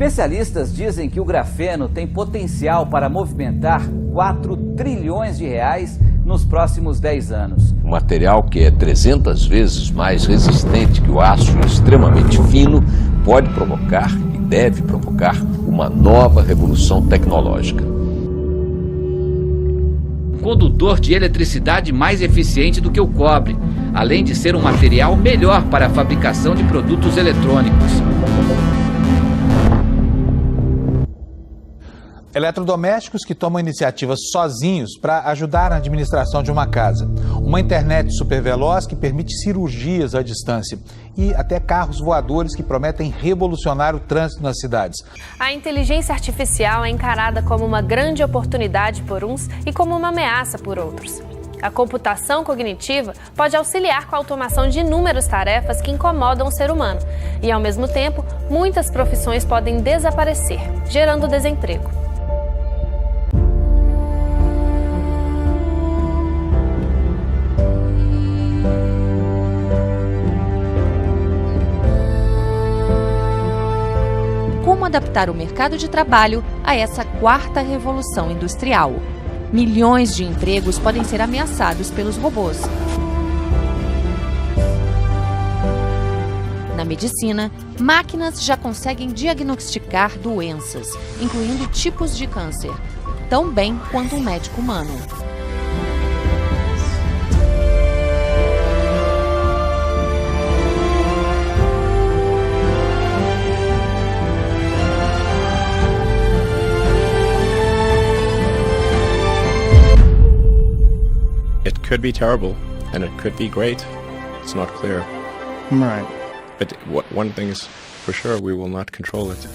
Especialistas dizem que o grafeno tem potencial para movimentar 4 trilhões de reais nos próximos 10 anos. Um material que é 300 vezes mais resistente que o aço, extremamente fino, pode provocar e deve provocar uma nova revolução tecnológica. Um condutor de eletricidade mais eficiente do que o cobre, além de ser um material melhor para a fabricação de produtos eletrônicos. Eletrodomésticos que tomam iniciativas sozinhos para ajudar na administração de uma casa. Uma internet superveloz que permite cirurgias à distância. E até carros voadores que prometem revolucionar o trânsito nas cidades. A inteligência artificial é encarada como uma grande oportunidade por uns e como uma ameaça por outros. A computação cognitiva pode auxiliar com a automação de inúmeras tarefas que incomodam o ser humano. E, ao mesmo tempo, muitas profissões podem desaparecer, gerando desemprego. Como adaptar o mercado de trabalho a essa quarta revolução industrial? Milhões de empregos podem ser ameaçados pelos robôs. Na medicina, máquinas já conseguem diagnosticar doenças, incluindo tipos de câncer, tão bem quanto um médico humano. It could be terrible, and it could be great. It's not clear. Right. But one thing is for sure, we will not control it.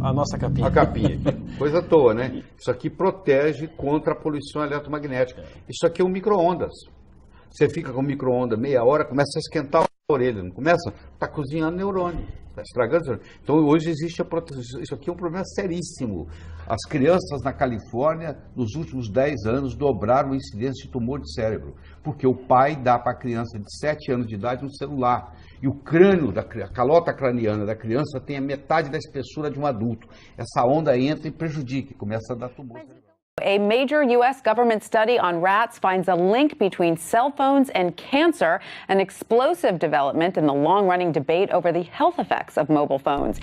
A nossa capinha. A capinha. Coisa à toa, né? Isso aqui protege contra a poluição eletromagnética. Isso aqui é um micro-ondas. Você fica com o micro-ondas meia hora, começa a esquentar a orelha, não começa? Está cozinhando neurônio, está estragando neurônio. Então hoje existe a proteção. Isso aqui é um problema seríssimo. As crianças na Califórnia, nos últimos 10 anos, dobraram a incidência de tumor de cérebro, porque o pai dá para a criança de 7 anos de idade um celular. E o crânio, a calota craniana da criança tem a metade da espessura de um adulto. Essa onda entra e prejudica, e começa a dar tumor. A major U.S. government study on rats finds a link between cell phones and cancer, an explosive development in the long-running debate over the health effects of mobile phones.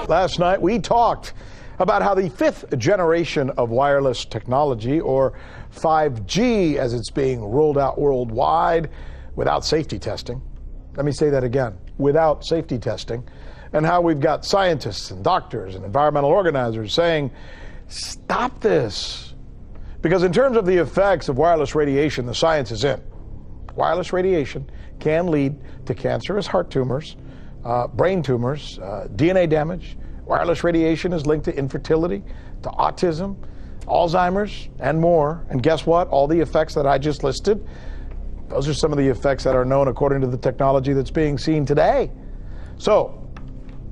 Last night we talked about how the 5th generation of wireless technology, or 5G as it's being rolled out worldwide without safety testing. Let me say that again, without safety testing, and how we've got scientists and doctors and environmental organizers saying, stop this. Because in terms of the effects of wireless radiation, the science is in. Wireless radiation can lead to cancerous heart tumors, brain tumors, DNA damage. Wireless radiation is linked to infertility, to autism, Alzheimer's, and more. And guess what? All the effects that I just listed, those are some of the effects that are known according to the technology that's being seen today. So,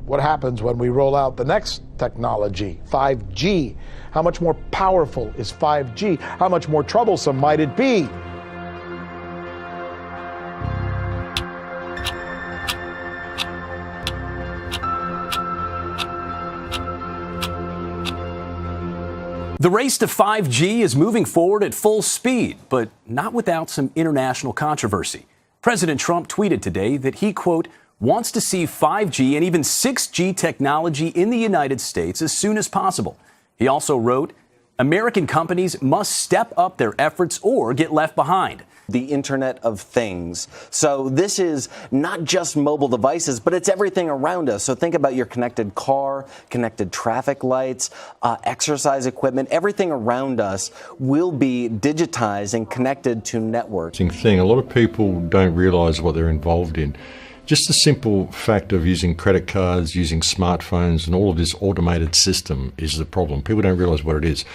what happens when we roll out the next technology, 5G? How much more powerful is 5G? How much more troublesome might it be? The race to 5G is moving forward at full speed, but not without some international controversy. President Trump tweeted today that he, quote, wants to see 5G and even 6G technology in the United States as soon as possible. He also wrote, American companies must step up their efforts or get left behind. The Internet of Things. So this is not just mobile devices, but it's everything around us. So think about your connected car, connected traffic lights, exercise equipment. Everything around us will be digitized and connected to networks. Thing. A lot of people don't realize what they're involved in. Just the simple fact of using credit cards, using smartphones, and all of this automated system is the problem. People don't realize what it is.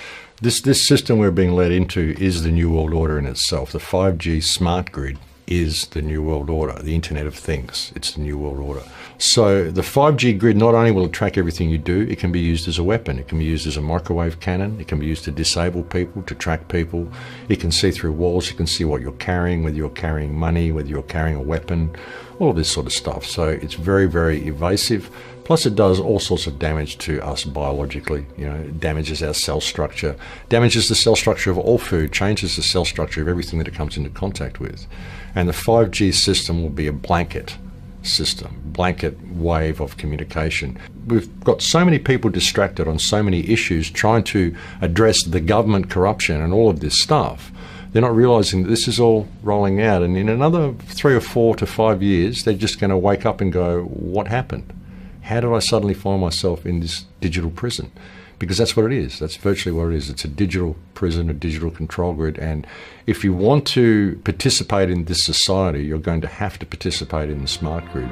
This system we're being led into is the New World Order in itself. The 5G smart grid is the New World Order, the Internet of Things. It's the New World Order. So the 5G grid not only will it track everything you do, it can be used as a weapon. It can be used as a microwave cannon. It can be used to disable people, to track people. It can see through walls. It can see what you're carrying, whether you're carrying money, whether you're carrying a weapon, all of this sort of stuff. So it's very, very evasive. Plus it does all sorts of damage to us biologically. It damages our cell structure, damages the cell structure of all food, changes the cell structure of everything that it comes into contact with. And the 5G system will be a blanket system, blanket wave of communication. We've got so many people distracted on so many issues trying to address the government corruption and all of this stuff. They're not realizing that this is all rolling out, and in another 3 or 4 to 5 years, they're just going to wake up and go, what happened? How did I suddenly find myself in this digital prison? Because that's what it is. That's virtually what it is. It's a digital prison, a digital control grid. And if you want to participate in this society, you're going to have to participate in the smart grid.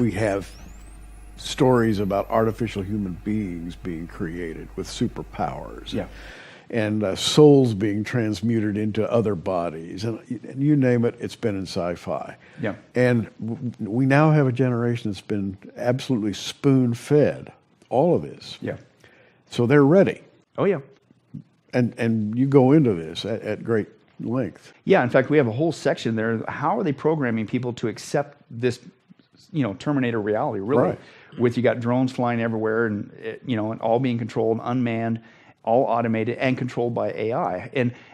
We have stories about artificial human beings being created with superpowers. Yeah. And souls being transmuted into other bodies. And you name it, it's been in sci-fi. Yeah. And we now have a generation that's been absolutely spoon-fed all of this. Yeah. So they're ready. Oh, yeah. And you go into this at great length. Yeah, in fact, we have a whole section there. How are they programming people to accept this, Terminator reality, really? Right. With you got drones flying everywhere and, and all being controlled, unmanned, all automated and controlled by AI.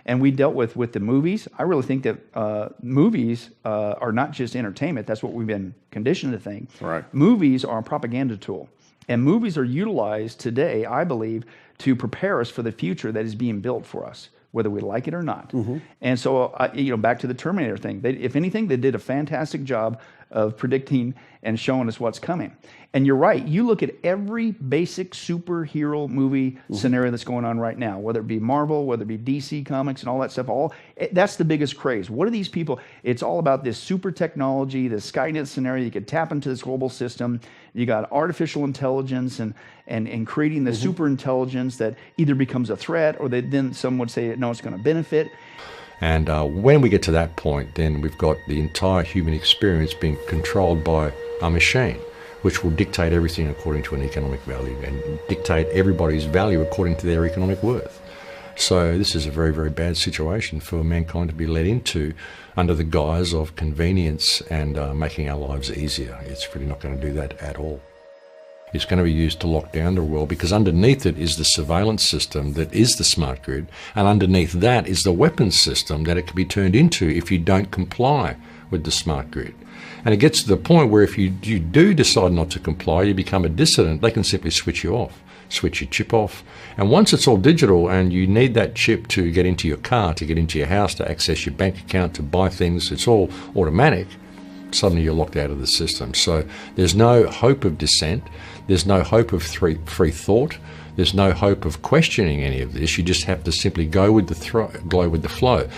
And we dealt with the movies. I really think that movies are not just entertainment. That's what we've been conditioned to think. Right. Movies are a propaganda tool. And movies are utilized today, I believe, to prepare us for the future that is being built for us, whether we like it or not. Mm-hmm. And so, back to the Terminator thing. If anything, they did a fantastic job of predicting and showing us what's coming. And you're right. You look at every basic superhero movie scenario that's going on right now, whether it be Marvel, whether it be DC Comics and all that stuff, that's the biggest craze. What are these people? It's all about this super technology, this Skynet scenario. You could tap into this global system. You got artificial intelligence and creating the super intelligence that either becomes a threat or then some would say, no, it's going to benefit. And when we get to that point, then we've got the entire human experience being controlled by a machine, which will dictate everything according to an economic value and dictate everybody's value according to their economic worth. So this is a very, very bad situation for mankind to be led into under the guise of convenience and making our lives easier. It's really not going to do that at all. It's going to be used to lock down the world because underneath it is the surveillance system that is the smart grid, and underneath that is the weapons system that it can be turned into if you don't comply with the smart grid. And it gets to the point where if you do decide not to comply, you become a dissident, they can simply switch you off, switch your chip off. And once it's all digital and you need that chip to get into your car, to get into your house, to access your bank account, to buy things, it's all automatic. Suddenly you're locked out of the system. So there's no hope of dissent. There's no hope of free thought. There's no hope of questioning any of this. You just have to simply go with the flow.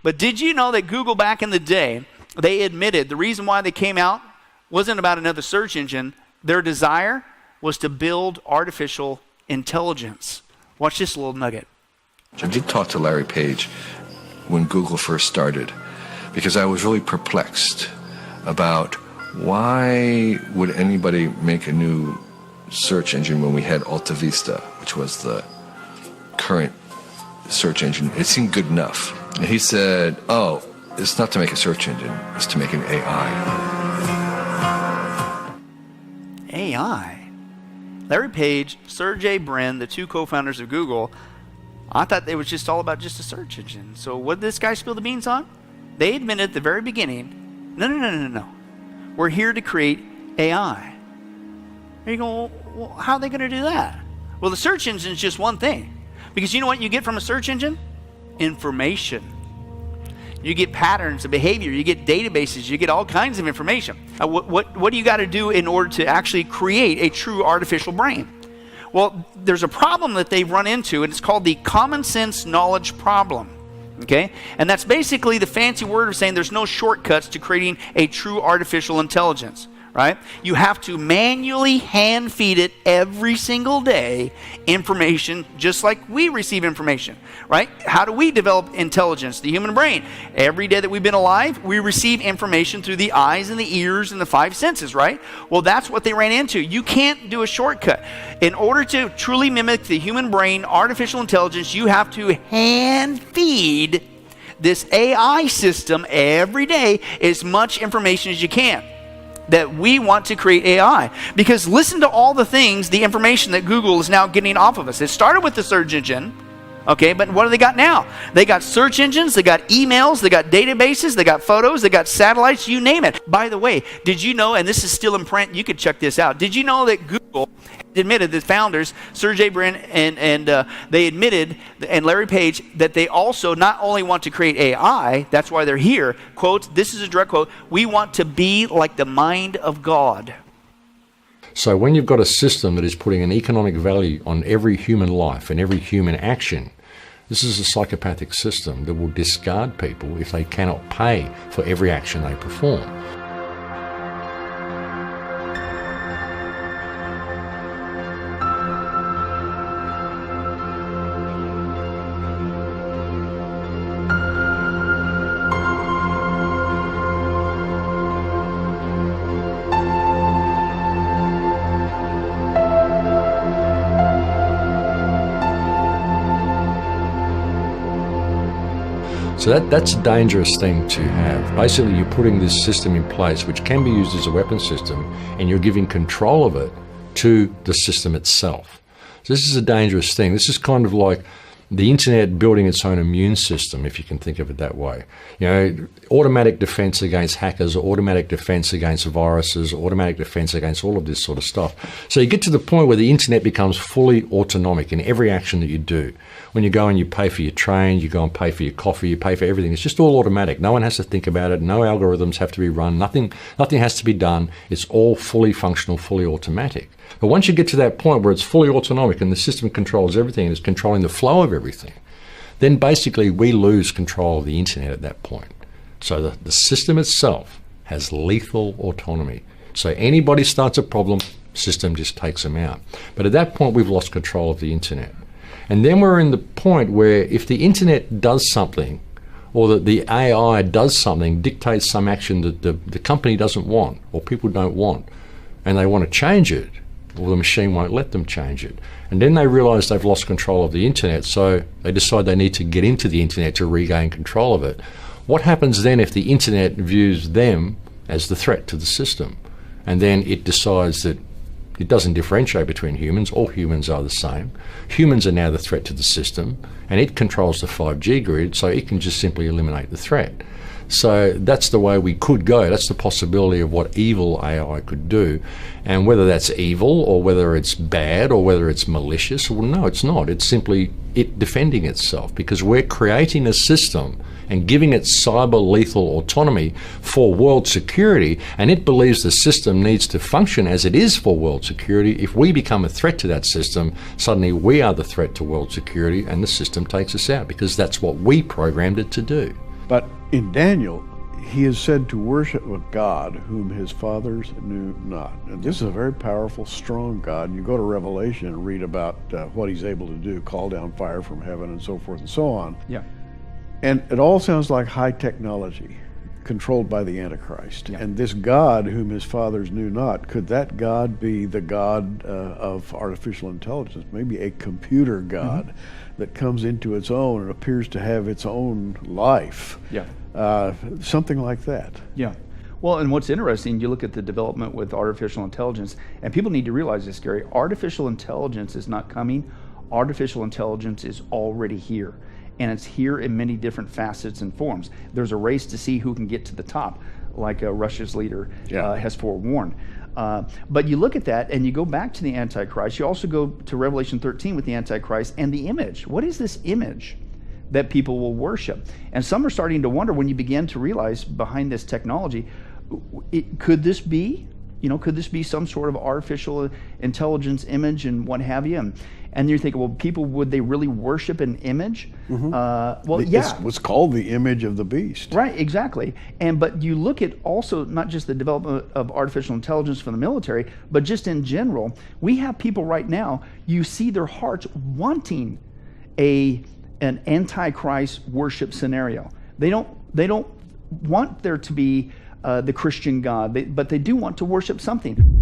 But did you know that Google back in the day, they admitted the reason why they came out wasn't about another search engine. Their desire was to build artificial intelligence. Watch this little nugget. I did talk to Larry Page when Google first started because I was really perplexed about why would anybody make a new search engine when we had Alta Vista, which was the current search engine. It seemed good enough. And he said, oh, it's not to make a search engine, it's to make an AI. AI? Larry Page, Sergey Brin, the two co-founders of Google, I thought they was just all about just a search engine. So what did this guy spill the beans on? They admitted at the very beginning, no. We're here to create AI. And you go, well, how are they going to do that? Well, the search engine is just one thing. Because you know what you get from a search engine? Information. You get patterns of behavior. You get databases. You get all kinds of information. What do you got to do in order to actually create a true artificial brain? Well, there's a problem that they've run into, and it's called the common sense knowledge problem. Okay? And that's basically the fancy word of saying there's no shortcuts to creating a true artificial intelligence. Right? You have to manually hand feed it every single day information, just like we receive information. Right? How do we develop intelligence? The human brain. Every day that we've been alive, we receive information through the eyes and the ears and the five senses, right? Well, that's what they ran into. You can't do a shortcut. In order to truly mimic the human brain, artificial intelligence, you have to hand feed this AI system every day as much information as you can. That we want to create AI. Because listen to all the things, the information that Google is now getting off of us. It started with the search engine, okay, but what do they got now? They got search engines, they got emails, they got databases, they got photos, they got satellites, you name it. By the way, did you know, and this is still in print, you could check this out, did you know that Google admitted, the founders, Sergey Brin and they admitted, and Larry Page, that they also not only want to create AI, that's why they're here, quote, this is a direct quote, we want to be like the mind of God. So when you've got a system that is putting an economic value on every human life and every human action, this is a psychopathic system that will discard people if they cannot pay for every action they perform. So that's a dangerous thing to have. Basically, you're putting this system in place, which can be used as a weapon system, and you're giving control of it to the system itself. So this is a dangerous thing. This is kind of like the internet building its own immune system, if you can think of it that way. You know, automatic defense against hackers, automatic defense against viruses, automatic defense against all of this sort of stuff. So you get to the point where the internet becomes fully autonomic in every action that you do. When you go and you pay for your train, you go and pay for your coffee, you pay for everything. It's just all automatic. No one has to think about it. No algorithms have to be run. Nothing has to be done. It's all fully functional, fully automatic. But once you get to that point where it's fully autonomic and the system controls everything and is controlling the flow of everything, then basically we lose control of the internet at that point. So the system itself has lethal autonomy. So anybody starts a problem, system just takes them out. But at that point, we've lost control of the internet. And then we're in the point where if the internet does something, or that the AI does something, dictates some action that the company doesn't want, or people don't want, and they want to change it, or the machine won't let them change it. And then they realize they've lost control of the internet, so they decide they need to get into the internet to regain control of it. What happens then if the internet views them as the threat to the system? And then it decides that it doesn't differentiate between humans. All humans are the same. Humans are now the threat to the system, and it controls the 5G grid, so it can just simply eliminate the threat. So that's the way we could go. That's the possibility of what evil AI could do. And whether that's evil, or whether it's bad, or whether it's malicious, well, no, it's not. It's simply it defending itself, because we're creating a system and giving it cyber lethal autonomy for world security, and it believes the system needs to function as it is for world security. If we become a threat to that system, suddenly we are the threat to world security, and the system takes us out, because that's what we programmed it to do. But in Daniel, he is said to worship a God whom his fathers knew not. And this is a very powerful, strong God. And you go to Revelation and read about what he's able to do, call down fire from heaven and so forth and so on. Yeah. And it all sounds like high technology controlled by the Antichrist. Yeah. And this God whom his fathers knew not, could that God be the God of artificial intelligence? Maybe a computer God that comes into its own and appears to have its own life. Yeah. Something like that. Yeah. Well, and what's interesting, you look at the development with artificial intelligence, and people need to realize this, Gary, artificial intelligence is not coming. Artificial intelligence is already here. And it's here in many different facets and forms. There's a race to see who can get to the top, like Russia's leader has forewarned. But you look at that and you go back to the Antichrist. You also go to Revelation 13 with the Antichrist and the image. What is this image that people will worship? And some are starting to wonder, when you begin to realize behind this technology, could this be some sort of artificial intelligence image and what have you? And you're thinking, well, people, would they really worship an image? Well, yeah. It's what's called the image of the beast. Right, exactly. But you look at also not just the development of artificial intelligence for the military, but just in general, we have people right now, you see their hearts wanting an antichrist worship scenario. They don't want there to be the Christian God, but they do want to worship something.